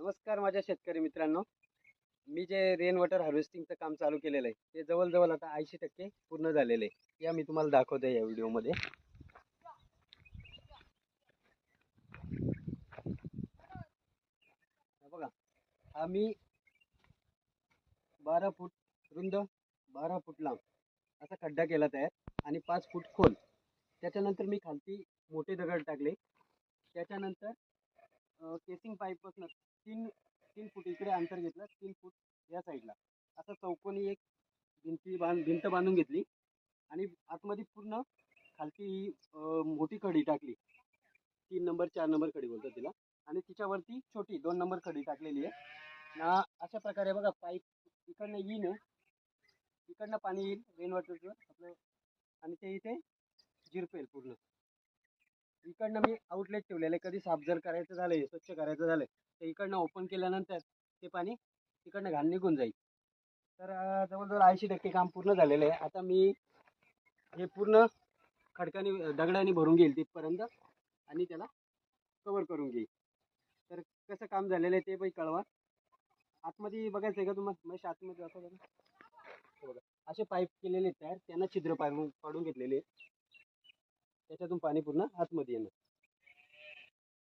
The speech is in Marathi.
नमस्कार माझ्या शेतकरी मित्रांनो. मी जे रेन वॉटर हार्वेस्टिंगचं काम चालू केलेलं आहे ते जवळजवळ आता 80% पूर्ण झालेलं आहे. या मी तुम्हाला दाखवते या व्हिडिओमध्ये. बघा, आम्ही 12 फूट रुंद 12 फूट लांब असा खड्डा केला तयार आणि 5 फूट खोल. त्याच्यानंतर मी खालती मोठे दगड टाकले. त्याच्यानंतर केसिंग पाईपपासून 3 फूट इकडे अंतर घेतलं, 3 फूट या साईडला असं चौकोनी एक भिंत बांधून घेतली आणि आतमध्ये पूर्ण खालती मोठी कडी टाकली. 3 नंबर 4 नंबर कडी बोलतात तिला. आणि तिच्यावरती छोटी 2 नंबर कडी टाकलेली आहे ना. अशा प्रकारे बघा, पाईप इकडनं येईन, इकडनं पाणी येईल रेन वॉटरचं आपलं आणि ते इथे जिरपेल पूर्ण. इकडनं मी आउटलेट ठेवलेले, कधी साफ जर करायचं झालं, स्वच्छ करायचं झालं तर इकडनं ओपन केल्यानंतर ते पाणी इकडनं घाण निघून जाईल. तर जवळजवळ 80% काम पूर्ण झालेलं आहे. आता मी हे पूर्ण खडकाने दगडाने भरून घेईल तिथपर्यंत आणि त्याला कवर करून घेईल. तर कसं काम झालेलं आहे ते पण कळवा. आतमध्ये बघायचं आहे का तुम्हाला? मग आतमध्ये दाखवलं ना, बघा असे पाईप केलेले आहेत तयार, त्यांना छिद्र पाडून घेतलेले, त्याच्यातून पाणी पूर्ण आतमध्ये येणार.